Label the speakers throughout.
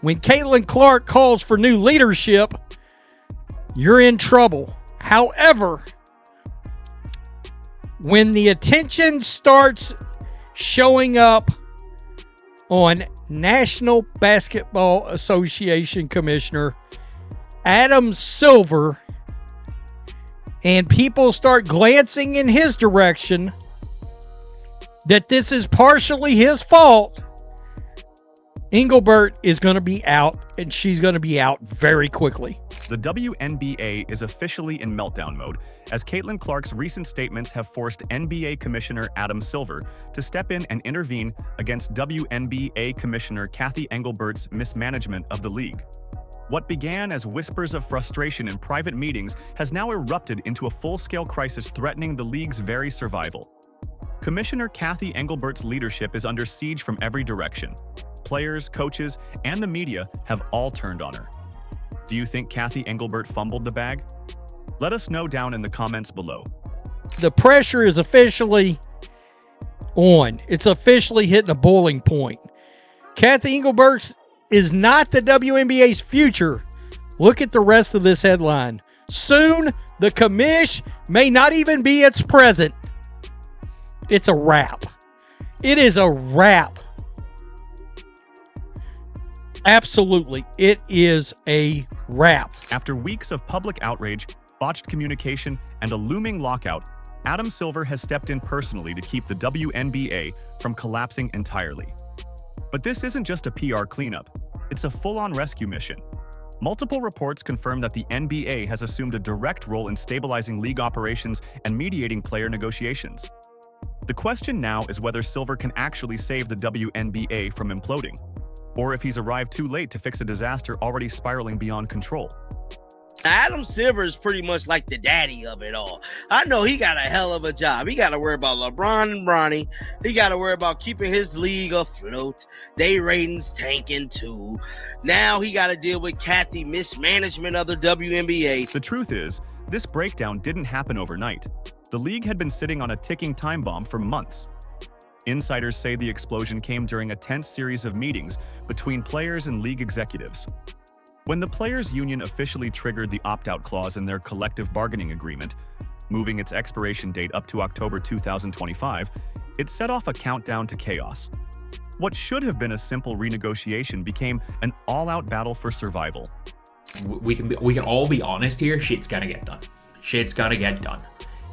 Speaker 1: When Caitlin Clark calls for new leadership, you're in trouble. However, when the attention starts showing up on National Basketball Association Commissioner Adam Silver, and people start glancing in his direction that this is partially his fault, Engelbert is going to be out, and she's going to be out very quickly.
Speaker 2: The WNBA is officially in meltdown mode, as Caitlin Clark's recent statements have forced NBA Commissioner Adam Silver to step in and intervene against WNBA Commissioner Cathy Engelbert's mismanagement of the league. What began as whispers of frustration in private meetings has now erupted into a full-scale crisis threatening the league's very survival. Commissioner Cathy Engelbert's leadership is under siege from every direction. Players, coaches, and the media have all turned on her. Do you think Cathy Engelbert fumbled the bag? Let us know down in the comments below.
Speaker 1: The pressure is officially on. It's officially hitting a boiling point. Cathy Engelbert is not the WNBA's future. Look at the rest of this headline. Soon, the commish may not even be its present. It's a wrap. It is a wrap. Absolutely, it is a wrap.
Speaker 2: After weeks of public outrage, botched communication, and a looming lockout, Adam Silver has stepped in personally to keep the WNBA from collapsing entirely. But this isn't just a PR cleanup. It's a full-on rescue mission. Multiple reports confirm that the NBA has assumed a direct role in stabilizing league operations and mediating player negotiations. The question now is whether Silver can actually save the WNBA from imploding, or if he's arrived too late to fix a disaster already spiraling beyond control.
Speaker 3: Adam Silver is pretty much like the daddy of it all. I know he got a hell of a job. He got to worry about LeBron and Bronny. He got to worry about keeping his league afloat. They ratings tanking too. Now he got to deal with Cathy mismanagement of the WNBA.
Speaker 2: The truth is, this breakdown didn't happen overnight. The league had been sitting on a ticking time bomb for months. Insiders say the explosion came during a tense series of meetings between players and league executives. When the players' union officially triggered the opt-out clause in their collective bargaining agreement, moving its expiration date up to October 2025, it set off a countdown to chaos. What should have been a simple renegotiation became an all-out battle for survival.
Speaker 4: We can all be honest here. Shit's gonna get done. Shit's gonna get done.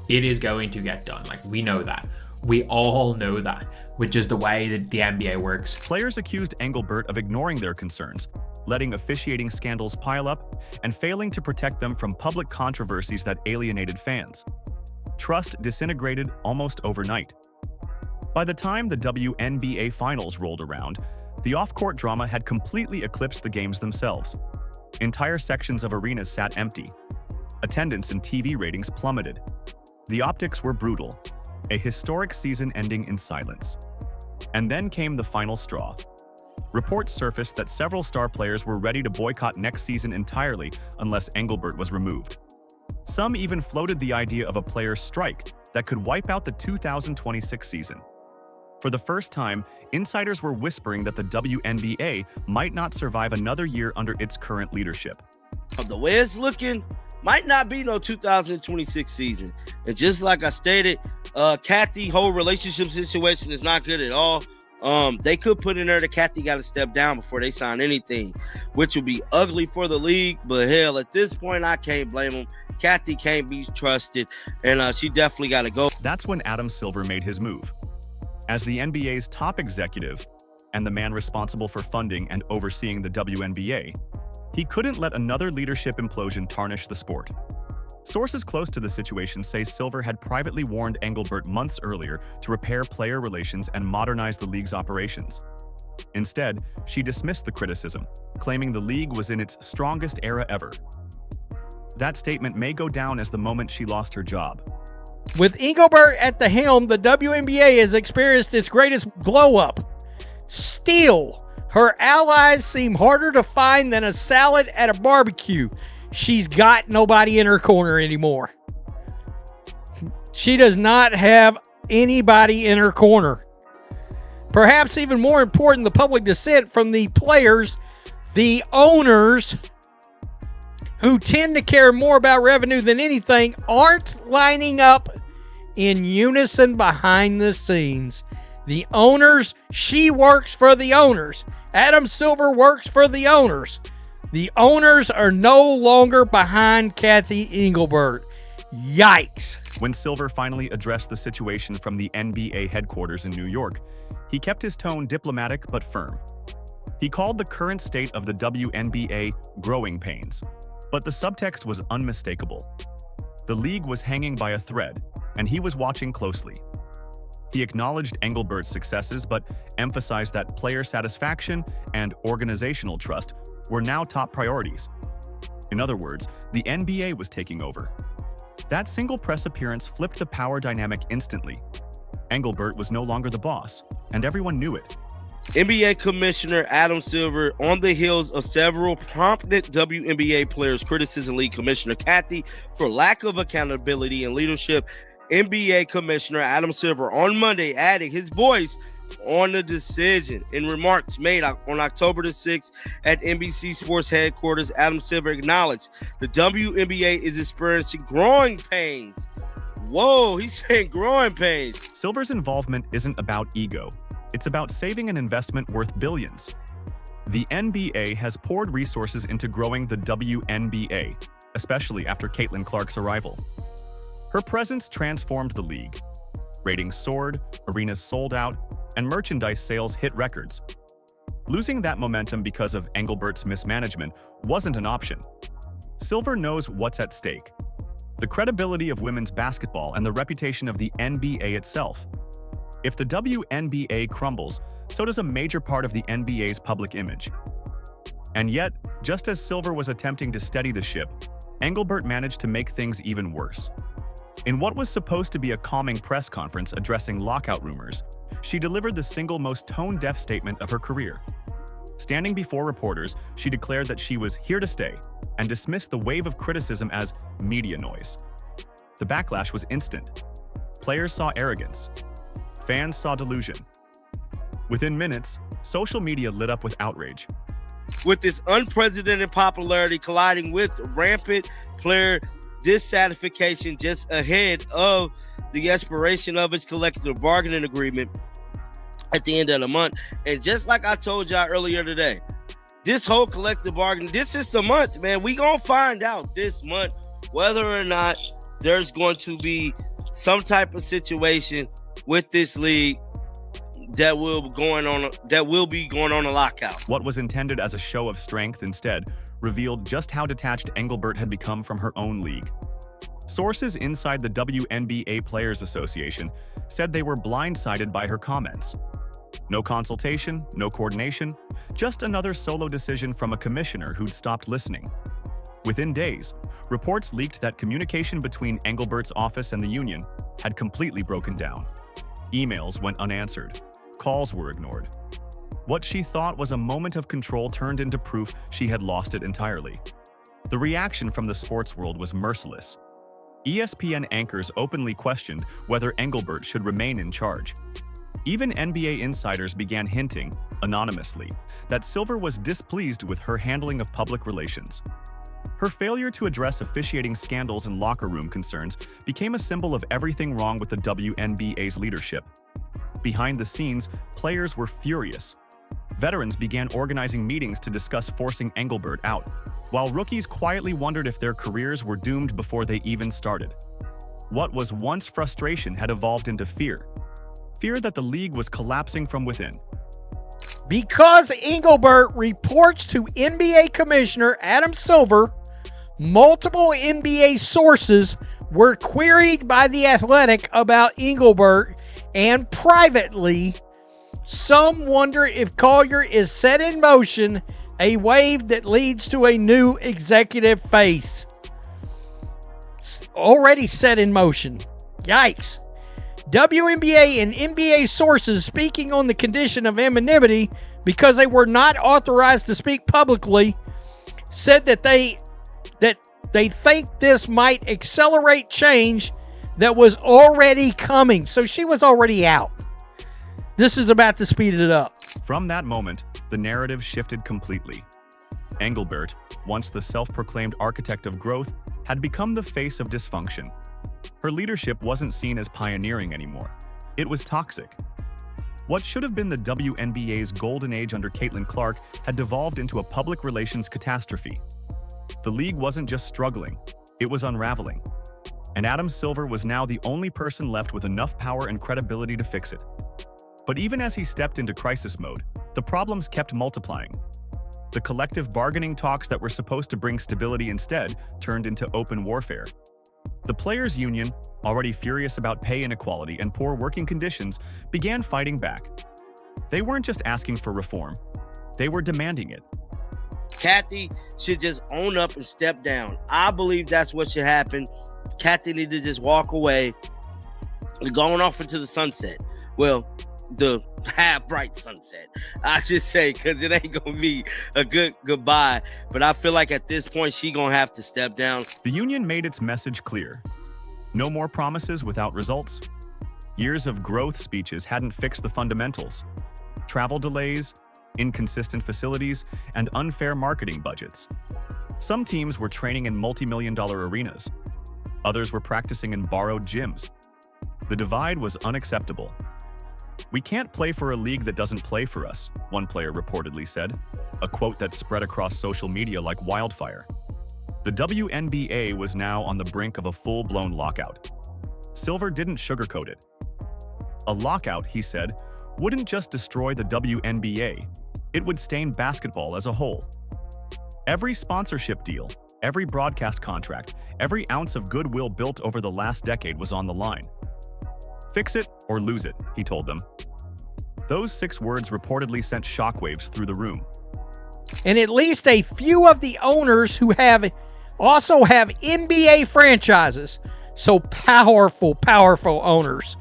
Speaker 4: It is going to get done. Like, we know that. We all know that, which is the way that the NBA works.
Speaker 2: Players accused Engelbert of ignoring their concerns, letting officiating scandals pile up, and failing to protect them from public controversies that alienated fans. Trust disintegrated almost overnight. By the time the WNBA Finals rolled around, the off-court drama had completely eclipsed the games themselves. Entire sections of arenas sat empty. Attendance and TV ratings plummeted. The optics were brutal. A historic season ending in silence. And then came the final straw. Reports surfaced that several star players were ready to boycott next season entirely unless Engelbert was removed. Some even floated the idea of a players' strike that could wipe out the 2026 season. For the first time, insiders were whispering that the WNBA might not survive another year under its current leadership.
Speaker 3: The way it's looking, might not be no 2026 season. And just like I stated, Cathy whole relationship situation is not good at all. They could put in there that Cathy got to step down before they sign anything, which would be ugly for the league. But hell, at this point, I can't blame them. Cathy can't be trusted, and she definitely got to go.
Speaker 2: That's when Adam Silver made his move. As the NBA's top executive and the man responsible for funding and overseeing the WNBA, he couldn't let another leadership implosion tarnish the sport. Sources close to the situation say Silver had privately warned Engelbert months earlier to repair player relations and modernize the league's operations. Instead, she dismissed the criticism, claiming the league was in its strongest era ever. That statement may go down as the moment she lost her job.
Speaker 1: With Engelbert at the helm, the WNBA has experienced its greatest glow-up. Still, her allies seem harder to find than a salad at a barbecue. She's got nobody in her corner anymore. She does not have anybody in her corner. Perhaps even more important, the public dissent from the players The owners, who tend to care more about revenue than anything, aren't lining up in unison behind the scenes. The owners, she works for the owners. Adam Silver works for the owners. The owners are no longer behind Cathy Engelbert. Yikes.
Speaker 2: When Silver finally addressed the situation from the NBA headquarters in New York, he kept his tone diplomatic but firm. He called the current state of the WNBA growing pains, but the subtext was unmistakable. The league was hanging by a thread, and he was watching closely. He acknowledged Engelbert's successes, but emphasized that player satisfaction and organizational trust were now top priorities. In other words, the NBA was taking over. That single press appearance flipped the power dynamic instantly. Engelbert was no longer the boss, and everyone knew it.
Speaker 3: NBA Commissioner Adam Silver, on the heels of several prominent WNBA players' criticism, lead Commissioner Cathy for lack of accountability and leadership. NBA Commissioner Adam Silver on Monday adding his voice on the decision. In remarks made on October the 6th at NBC Sports headquarters, Adam Silver acknowledged the WNBA is experiencing growing pains. Whoa, he's saying growing pains.
Speaker 2: Silver's involvement isn't about ego. It's about saving an investment worth billions. The NBA has poured resources into growing the WNBA, especially after Caitlin Clark's arrival. Her presence transformed the league. Ratings soared, arenas sold out, and merchandise sales hit records. Losing that momentum because of Engelbert's mismanagement wasn't an option. Silver knows what's at stake: the credibility of women's basketball and the reputation of the NBA itself. If the WNBA crumbles, so does a major part of the NBA's public image. And yet, just as Silver was attempting to steady the ship, Engelbert managed to make things even worse. In what was supposed to be a calming press conference addressing lockout rumors, she delivered the single most tone-deaf statement of her career. Standing before reporters, she declared that she was here to stay and dismissed the wave of criticism as media noise. The backlash was instant. Players saw arrogance. Fans saw delusion. Within minutes, social media lit up with outrage.
Speaker 3: With this unprecedented popularity colliding with rampant player dissatisfaction just ahead of the expiration of its collective bargaining agreement at the end of the month. And just like I told y'all earlier today, this whole collective bargaining, this is the month, man. We gonna find out this month whether or not there's going to be some type of situation with this league that will be going on a lockout.
Speaker 2: What was intended as a show of strength instead revealed just how detached Engelbert had become from her own league. Sources inside the WNBA Players Association said they were blindsided by her comments. No consultation, no coordination, just another solo decision from a commissioner who'd stopped listening. Within days, reports leaked that communication between Engelbert's office and the union had completely broken down. Emails went unanswered. Calls were ignored. What she thought was a moment of control turned into proof she had lost it entirely. The reaction from the sports world was merciless. ESPN anchors openly questioned whether Engelbert should remain in charge. Even NBA insiders began hinting, anonymously, that Silver was displeased with her handling of public relations. Her failure to address officiating scandals and locker room concerns became a symbol of everything wrong with the WNBA's leadership. Behind the scenes, players were furious. Veterans began organizing meetings to discuss forcing Engelbert out, while rookies quietly wondered if their careers were doomed before they even started. What was once frustration had evolved into fear. Fear that the league was collapsing from within.
Speaker 1: Because Engelbert reports to NBA Commissioner Adam Silver, multiple NBA sources were queried by The Athletic about Engelbert, and privately, some wonder if Collier is set in motion a wave that leads to a new executive face. Already set in motion. Yikes. WNBA and NBA sources speaking on the condition of anonymity because they were not authorized to speak publicly said that they think this might accelerate change that was already coming. So she was already out. This is about to speed it up.
Speaker 2: From that moment, the narrative shifted completely. Engelbert, once the self-proclaimed architect of growth, had become the face of dysfunction. Her leadership wasn't seen as pioneering anymore. It was toxic. What should have been the WNBA's golden age under Caitlin Clark had devolved into a public relations catastrophe. The league wasn't just struggling, it was unraveling. And Adam Silver was now the only person left with enough power and credibility to fix it. But even as he stepped into crisis mode, the problems kept multiplying. The collective bargaining talks that were supposed to bring stability instead turned into open warfare. The players' union, already furious about pay inequality and poor working conditions, began fighting back. They weren't just asking for reform, they were demanding it.
Speaker 3: Cathy should just own up and step down. I believe that's what should happen. Cathy need to just walk away, going off into the sunset. Well, the half-bright sunset, I should say, because it ain't gonna be a good goodbye. But I feel like at this point, she gonna have to step down.
Speaker 2: The union made its message clear. No more promises without results. Years of growth speeches hadn't fixed the fundamentals. Travel delays, inconsistent facilities, and unfair marketing budgets. Some teams were training in multi-million-dollar arenas. Others were practicing in borrowed gyms. The divide was unacceptable. "We can't play for a league that doesn't play for us," one player reportedly said, a quote that spread across social media like wildfire. The WNBA was now on the brink of a full-blown lockout. Silver didn't sugarcoat it. A lockout, he said, wouldn't just destroy the WNBA, it would stain basketball as a whole. Every sponsorship deal, every broadcast contract, every ounce of goodwill built over the last decade was on the line. "Fix it or lose it," he told them. Those 6 words reportedly sent shockwaves through the room.
Speaker 1: And at least a few of the owners who also have NBA franchises, so powerful owners,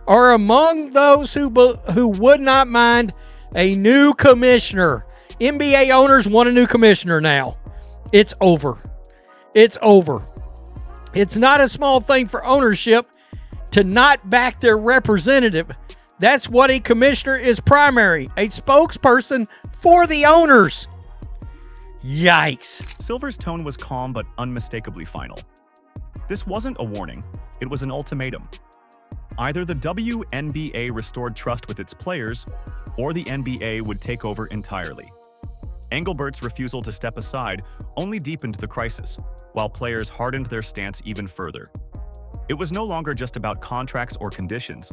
Speaker 1: are among those who would not mind a new commissioner. NBA owners want a new commissioner now. It's over. It's over. It's not a small thing for ownership to not back their representative. That's what a commissioner is primary, a spokesperson for the owners. Yikes.
Speaker 2: Silver's tone was calm but unmistakably final. This wasn't a warning, it was an ultimatum. Either the WNBA restored trust with its players, or the NBA would take over entirely. Engelbert's refusal to step aside only deepened the crisis, while players hardened their stance even further. It was no longer just about contracts or conditions.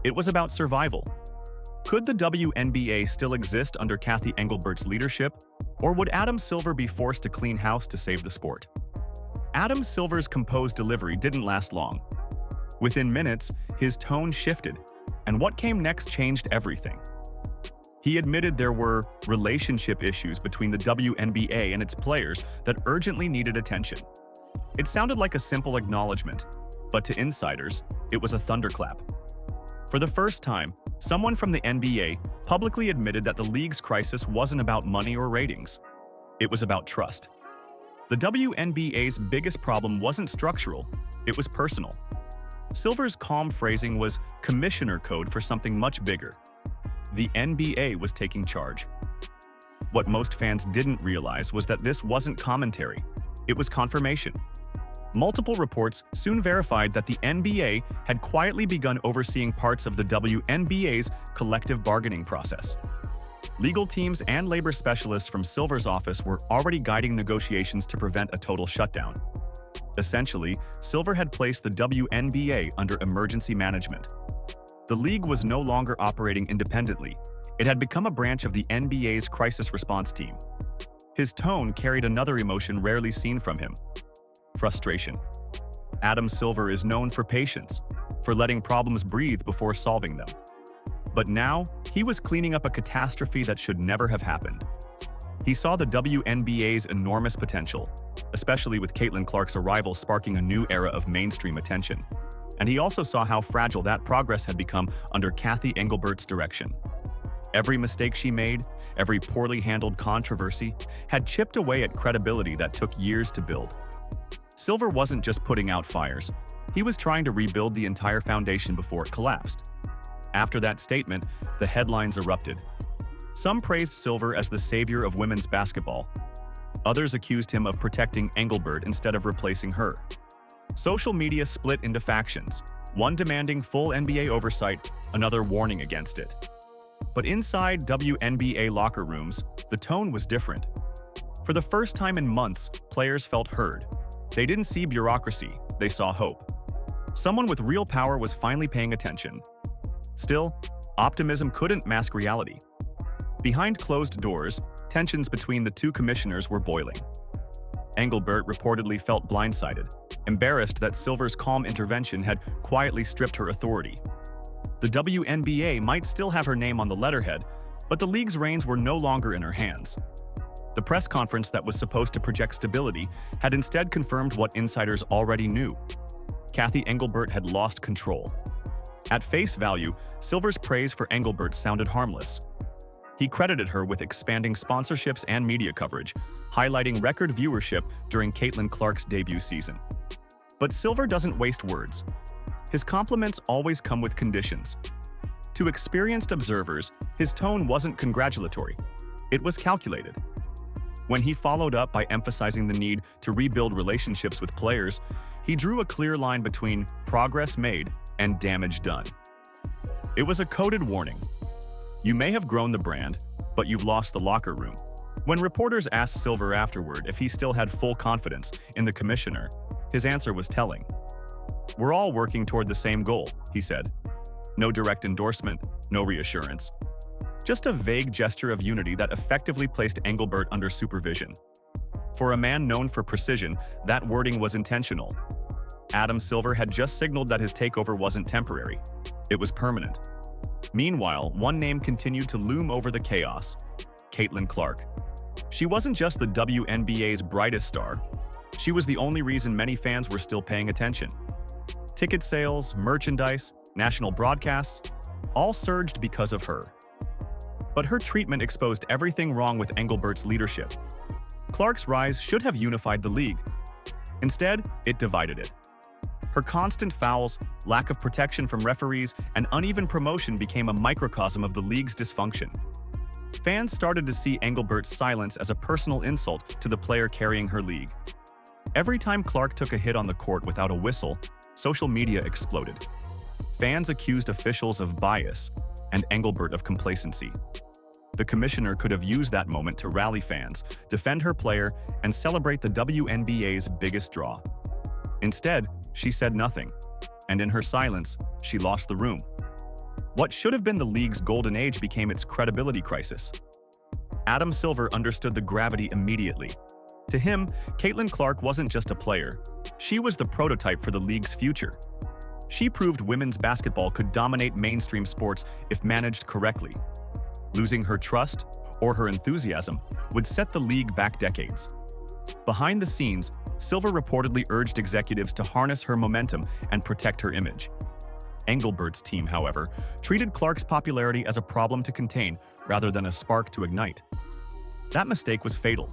Speaker 2: It was about survival. Could the WNBA still exist under Cathy Engelbert's leadership, or would Adam Silver be forced to clean house to save the sport? Adam Silver's composed delivery didn't last long. Within minutes, his tone shifted, and what came next changed everything. He admitted there were relationship issues between the WNBA and its players that urgently needed attention. It sounded like a simple acknowledgement, but to insiders, it was a thunderclap. For the first time, someone from the NBA publicly admitted that the league's crisis wasn't about money or ratings. It was about trust. The WNBA's biggest problem wasn't structural, it was personal. Silver's calm phrasing was commissioner code for something much bigger. The NBA was taking charge. What most fans didn't realize was that this wasn't commentary, it was confirmation. Multiple reports soon verified that the NBA had quietly begun overseeing parts of the WNBA's collective bargaining process. Legal teams and labor specialists from Silver's office were already guiding negotiations to prevent a total shutdown. Essentially, Silver had placed the WNBA under emergency management. The league was no longer operating independently. It had become a branch of the NBA's crisis response team. His tone carried another emotion rarely seen from him: frustration. Adam Silver is known for patience, for letting problems breathe before solving them. But now, he was cleaning up a catastrophe that should never have happened. He saw the WNBA's enormous potential, especially with Caitlin Clark's arrival sparking a new era of mainstream attention. And he also saw how fragile that progress had become under Cathy Engelbert's direction. Every mistake she made, every poorly handled controversy, had chipped away at credibility that took years to build. Silver wasn't just putting out fires, he was trying to rebuild the entire foundation before it collapsed. After that statement, the headlines erupted. Some praised Silver as the savior of women's basketball. Others accused him of protecting Engelbert instead of replacing her. Social media split into factions, one demanding full NBA oversight, another warning against it. But inside WNBA locker rooms, the tone was different. For the first time in months, players felt heard. They didn't see bureaucracy, they saw hope. Someone with real power was finally paying attention. Still, optimism couldn't mask reality. Behind closed doors, tensions between the two commissioners were boiling. Engelbert reportedly felt blindsided, embarrassed that Silver's calm intervention had quietly stripped her authority. The WNBA might still have her name on the letterhead, but the league's reins were no longer in her hands. The press conference that was supposed to project stability had instead confirmed what insiders already knew. Cathy Engelbert had lost control. At face value, Silver's praise for Engelbert sounded harmless. He credited her with expanding sponsorships and media coverage, highlighting record viewership during Caitlin Clark's debut season. But Silver doesn't waste words. His compliments always come with conditions. To experienced observers, his tone wasn't congratulatory. It was calculated. When he followed up by emphasizing the need to rebuild relationships with players, he drew a clear line between progress made and damage done. It was a coded warning. You may have grown the brand, but you've lost the locker room. When reporters asked Silver afterward if he still had full confidence in the commissioner, his answer was telling. "We're all working toward the same goal," he said. No direct endorsement, no reassurance. Just a vague gesture of unity that effectively placed Engelbert under supervision. For a man known for precision, that wording was intentional. Adam Silver had just signaled that his takeover wasn't temporary. It was permanent. Meanwhile, one name continued to loom over the chaos: Caitlin Clark. She wasn't just the WNBA's brightest star. She was the only reason many fans were still paying attention. Ticket sales, merchandise, national broadcasts, all surged because of her. But her treatment exposed everything wrong with Engelbert's leadership. Clark's rise should have unified the league. Instead, it divided it. Her constant fouls, lack of protection from referees, and uneven promotion became a microcosm of the league's dysfunction. Fans started to see Engelbert's silence as a personal insult to the player carrying her league. Every time Clark took a hit on the court without a whistle, social media exploded. Fans accused officials of bias and Engelbert of complacency. The commissioner could have used that moment to rally fans, defend her player, and celebrate the WNBA's biggest draw. Instead, she said nothing, and in her silence, she lost the room. What should have been the league's golden age became its credibility crisis. Adam Silver understood the gravity immediately. To him, Caitlin Clark wasn't just a player. She was the prototype for the league's future. She proved women's basketball could dominate mainstream sports if managed correctly. Losing her trust, or her enthusiasm, would set the league back decades. Behind the scenes, Silver reportedly urged executives to harness her momentum and protect her image. Engelbert's team, however, treated Clark's popularity as a problem to contain rather than a spark to ignite. That mistake was fatal.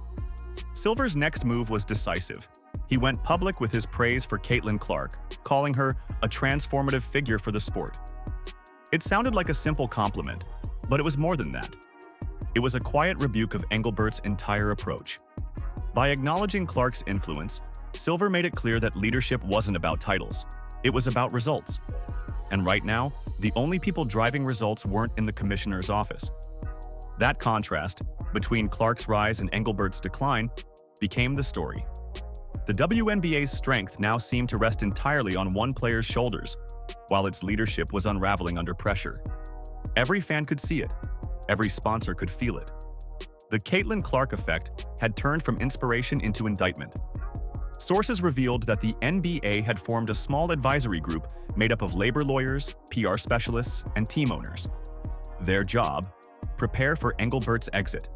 Speaker 2: Silver's next move was decisive. He went public with his praise for Caitlin Clark, calling her a transformative figure for the sport. It sounded like a simple compliment, but it was more than that. It was a quiet rebuke of Engelbert's entire approach. By acknowledging Clark's influence, Silver made it clear that leadership wasn't about titles. It was about results. And right now, the only people driving results weren't in the commissioner's office. That contrast, between Clark's rise and Engelbert's decline, became the story. The WNBA's strength now seemed to rest entirely on one player's shoulders, while its leadership was unraveling under pressure. Every fan could see it. Every sponsor could feel it. The Caitlin Clark effect had turned from inspiration into indictment. Sources revealed that the NBA had formed a small advisory group made up of labor lawyers, PR specialists, and team owners. Their job? Prepare for Engelbert's exit.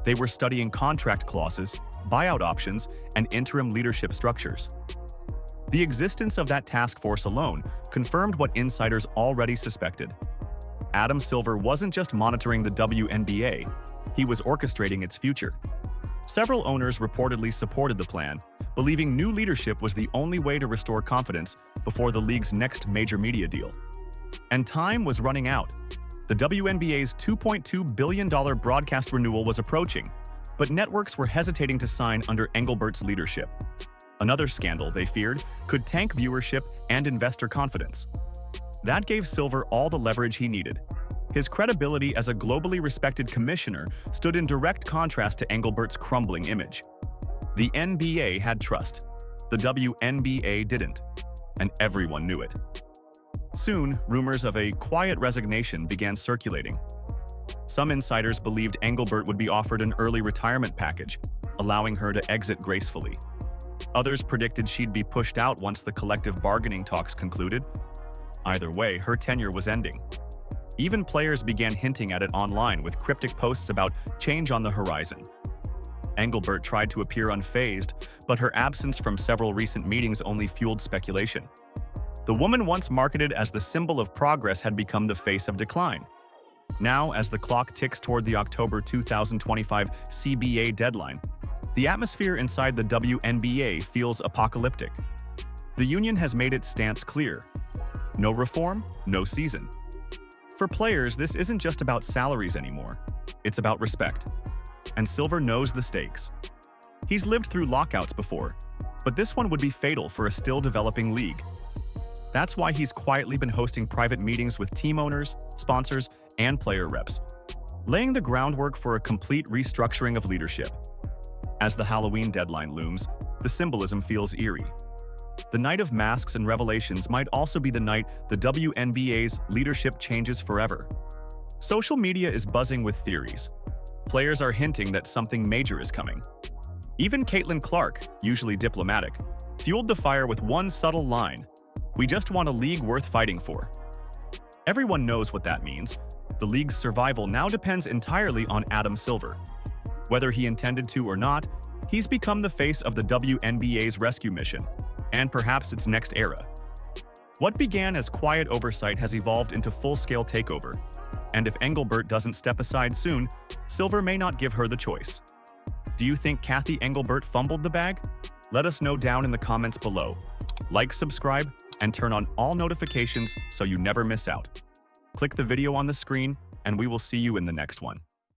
Speaker 2: They were studying contract clauses, buyout options, and interim leadership structures. The existence of that task force alone confirmed what insiders already suspected. Adam Silver wasn't just monitoring the WNBA, he was orchestrating its future. Several owners reportedly supported the plan, believing new leadership was the only way to restore confidence before the league's next major media deal. And time was running out. The WNBA's $2.2 billion broadcast renewal was approaching, but networks were hesitating to sign under Engelbert's leadership. Another scandal, they feared, could tank viewership and investor confidence. That gave Silver all the leverage he needed. His credibility as a globally respected commissioner stood in direct contrast to Engelbert's crumbling image. The NBA had trust. The WNBA didn't, and everyone knew it. Soon, rumors of a quiet resignation began circulating. Some insiders believed Engelbert would be offered an early retirement package, allowing her to exit gracefully. Others predicted she'd be pushed out once the collective bargaining talks concluded. Either way, her tenure was ending. Even players began hinting at it online with cryptic posts about change on the horizon. Engelbert tried to appear unfazed, but her absence from several recent meetings only fueled speculation. The woman once marketed as the symbol of progress had become the face of decline. Now, as the clock ticks toward the October 2025 CBA deadline, the atmosphere inside the WNBA feels apocalyptic. The union has made its stance clear. No reform, no season. For players, this isn't just about salaries anymore. It's about respect. And Silver knows the stakes. He's lived through lockouts before, but this one would be fatal for a still developing league. That's why he's quietly been hosting private meetings with team owners, sponsors, and player reps, laying the groundwork for a complete restructuring of leadership. As the Halloween deadline looms, the symbolism feels eerie. The night of masks and revelations might also be the night the WNBA's leadership changes forever. Social media is buzzing with theories. Players are hinting that something major is coming. Even Caitlin Clark, usually diplomatic, fueled the fire with one subtle line: "We just want a league worth fighting for." Everyone knows what that means. The league's survival now depends entirely on Adam Silver. Whether he intended to or not, he's become the face of the WNBA's rescue mission, and perhaps its next era. What began as quiet oversight has evolved into full-scale takeover, and if Engelbert doesn't step aside soon, Silver may not give her the choice. Do you think Cathy Engelbert fumbled the bag? Let us know down in the comments below. Like, subscribe, and turn on all notifications so you never miss out. Click the video on the screen, and we will see you in the next one.